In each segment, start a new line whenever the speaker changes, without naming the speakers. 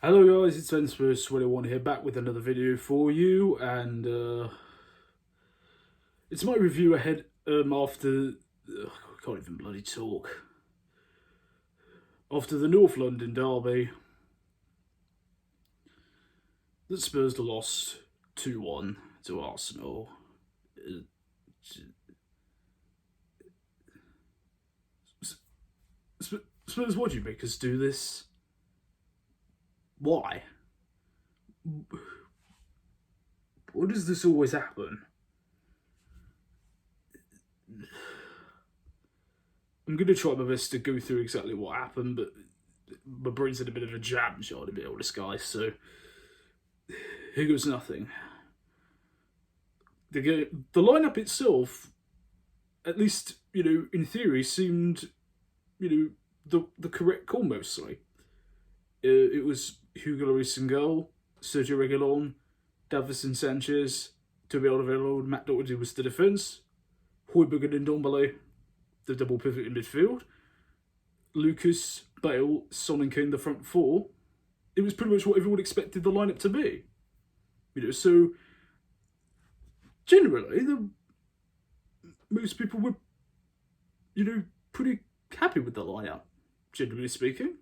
Hello guys, it's Spurs 21 here, back with another video for you, and it's my review ahead after I can't even bloody talk. After the North London derby, the Spurs lost 2-1 to Arsenal. Uh, Spurs, what do you make us do this? Why? Why does this always happen? I'm going to try my best to go through exactly what happened, but my brain's in a bit of a jam, shall I be honest, guys, so here goes nothing. The lineup itself, at least, in theory, seemed, the correct call mostly. It was Hugo Lloris in goal, Sergio Reguilon, Davison Sanchez, Toby Alderweireld, Matt Doherty was the defence, Højbjerg and Ndombele, the double pivot in midfield, Lucas, Bale, Son and Kane the front four. It was pretty much what everyone expected the lineup to be. So generally, most people were, pretty happy with the lineup, generally speaking.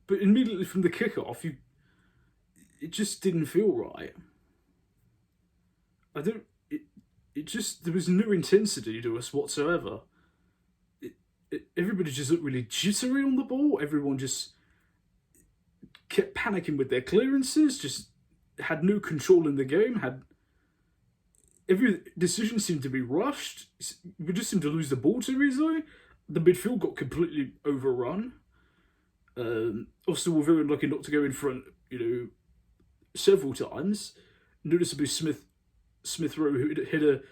But immediately from the kickoff, it just didn't feel right. There was no intensity to us whatsoever. Everybody just looked really jittery on the ball. Everyone just kept panicking with their clearances, just had no control in the game, every decision seemed to be rushed. We just seemed to lose the ball too easily. The midfield got completely overrun. Also, we're very lucky not to go in front, several times. Noticeably, Smith Rowe, who hit a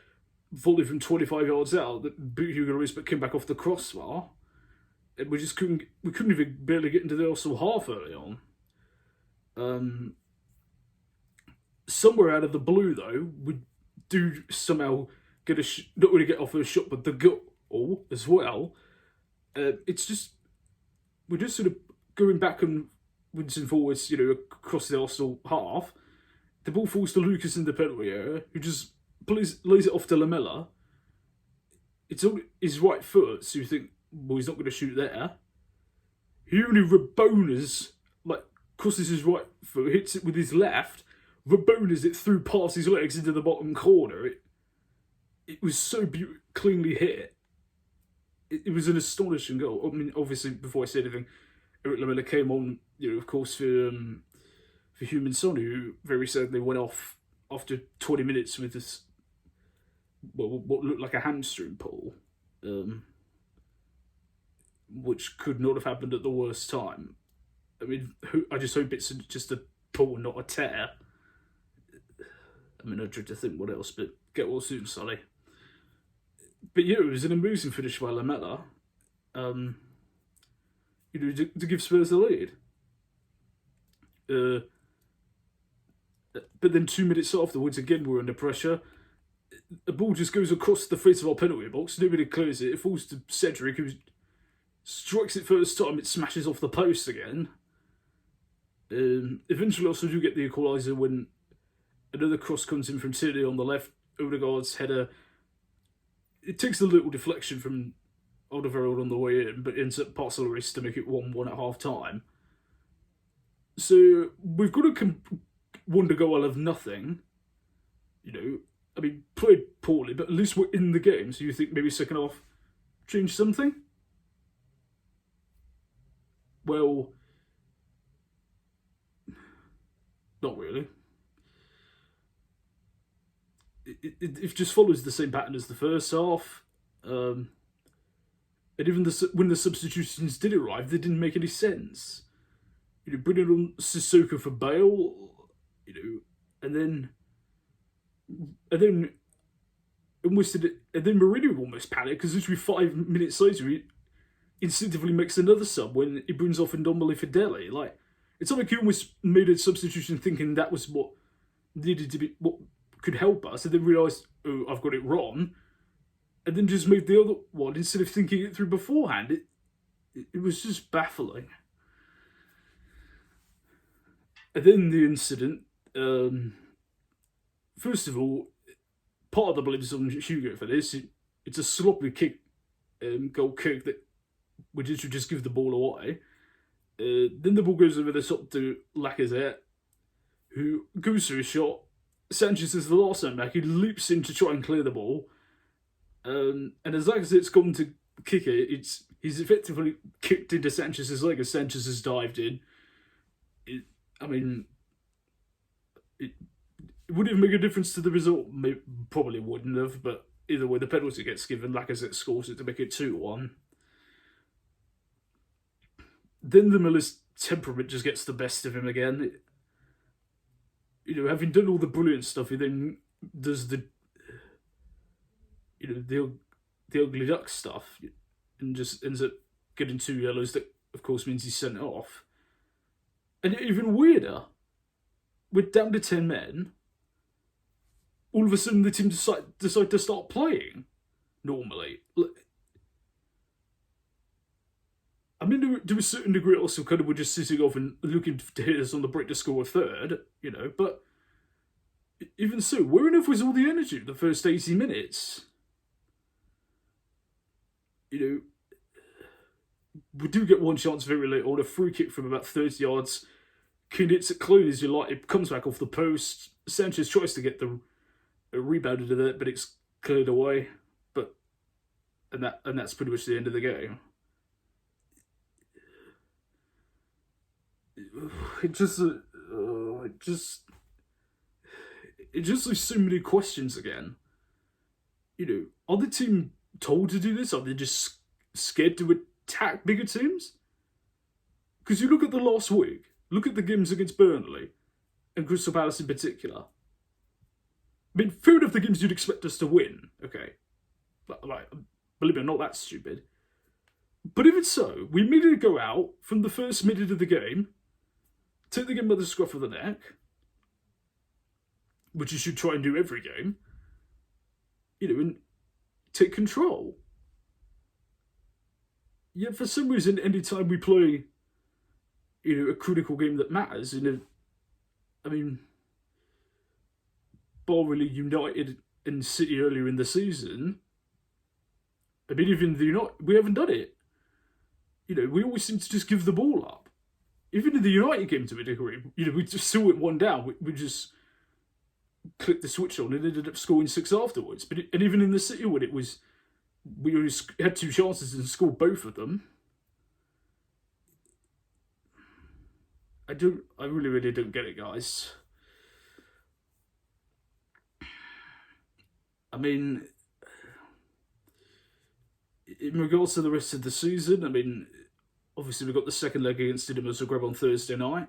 volley from 25 yards out that beat Hugo Lloris but came back off the crossbar. And we couldn't even barely get into the Arsenal half early on. Somewhere out of the blue, though, we do somehow get not really get off a shot, but the goal as well. We're just sort of going back and forwards, across the Arsenal half. The ball falls to Lucas in the penalty area, who just lays it off to Lamela. It's on his right foot, so you think, well, he's not going to shoot there. He only Rabonas, crosses his right foot, hits it with his left, Rabonas it through past his legs into the bottom corner. It was so cleanly hit. It was an astonishing goal. I mean, obviously, before I say anything, Erik Lamela came on, of course, for Heung-min Son, who very sadly went off after 20 minutes with this, what looked like a hamstring pull, which could not have happened at the worst time. I mean, I just hope it's just a pull, not a tear. I mean, I dread to think what else, but get well soon, Sonny. But yeah, it was an amazing finish by Lamela, to give Spurs the lead. But then 2 minutes afterwards, again, we're under pressure. The ball just goes across the face of our penalty box. Nobody clears it. It falls to Cedric, who strikes it first time. It smashes off the post again. Eventually, also do get the equaliser when another cross comes in from City on the left. Odegaard's header. It takes a little deflection from Alderweireld on the way in, but ends up past Lloris to make it 1-1 at half time. So we've got one to go out of nothing. I mean, played poorly, but at least we're in the game. So you think maybe second half change something? Well, not really. It just follows the same pattern as the first half. And even when the substitutions did arrive, they didn't make any sense. Bringing on Sissoko for Bale, and then Mourinho almost panicked because literally 5 minutes later he instinctively makes another sub when he brings off Ndombele for Dele. It's not like he almost made a substitution thinking that was what needed to be, what could help us, and then realised, oh, I've got it wrong, and then just made the other one instead of thinking it through beforehand. it was just baffling. And then the incident, first of all, part of the blame is on Hugo for this. It's a sloppy kick, goal kick that we should just give the ball away. Then the ball goes over the top to Lacazette, who goes for a shot. Sanchez is the last man back. He leaps in to try and clear the ball. And as Lacazette's gone to kick it, he's effectively kicked into Sanchez's leg as Sanchez has dived in. It would it make a difference to the result? Maybe, probably wouldn't have, but either way, the penalty gets given. Lacazette scores it to make it 2-1. Then the Miller's temperament just gets the best of him again. Having done all the brilliant stuff, he then does the ugly duck stuff and just ends up getting 2 yellows that, of course, means he's sent off. And even weirder, we're down to 10 men. All of a sudden, the team decide to start playing normally. I mean, to a certain degree, also kind of we're just sitting off and looking to hit us on the break to score a third, but even so, where on earth was all the energy the first 80 minutes? We do get one chance very late on, a free kick from about 30 yards. Keane hits it clean as you like, it comes back off the post. Sanchez tries to get the rebound into that, but it's cleared away. And that's pretty much the end of the game. It just leaves so many questions again. Are the team told to do this? Are they just scared to attack bigger teams? Because you look at the last week, look at the games against Burnley and Crystal Palace in particular. I mean, fair enough, the games you'd expect us to win, okay? Like, believe me, I'm not that stupid. But even so, we immediately go out from the first minute of the game, take the game by the scruff of the neck, which you should try and do every game, and take control. Yet for some reason, any time we play, a critical game that matters, bar really United and City earlier in the season, even we haven't done it. We always seem to just give the ball up. Even in the United game to a degree, we just still went one down. We just clicked the switch on and ended up scoring 6 afterwards. And even in the City one, we had 2 chances and scored both of them. I really, really don't get it, guys. In regards to the rest of the season, obviously we've got the second leg against Dinamo Zagreb on Thursday night.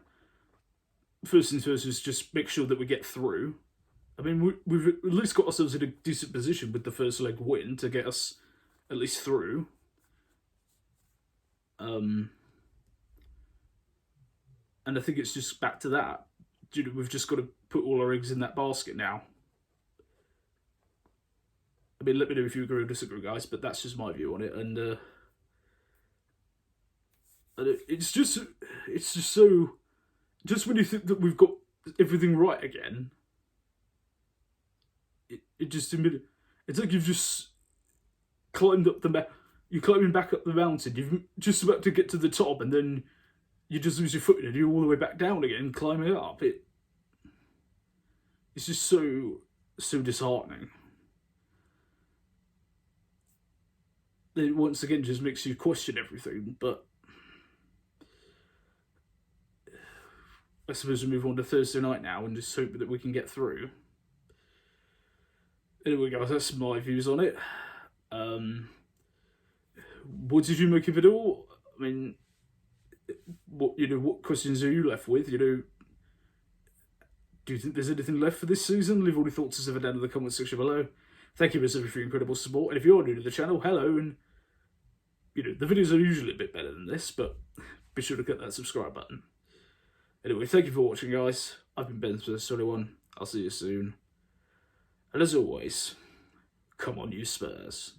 First things first is just make sure that we get through. We've at least got ourselves in a decent position with the first leg win to get us at least through. And I think it's just back to that. We've just got to put all our eggs in that basket now. Let me know if you agree or disagree, guys, but that's just my view on it. And it's just so, just when you think that we've got everything right again, it's like you've just climbed up you're climbing back up the mountain, you're just about to get to the top, and then you just lose your footing and you're all the way back down again, climbing up. It's just so disheartening. It once again just makes you question everything, but I suppose we move on to Thursday night now and just hope that we can get through. Anyway, guys, that's my views on it. What did you make of it all? What questions are you left with? Do you think there's anything left for this season? Leave all your thoughts as ever down in the comment section below. Thank you for your incredible support. And if you're new to the channel, hello. And, the videos are usually a bit better than this, but be sure to click that subscribe button. Anyway, thank you for watching, guys. I've been Ben Spurs 21. I'll see you soon. And as always, come on, you Spurs.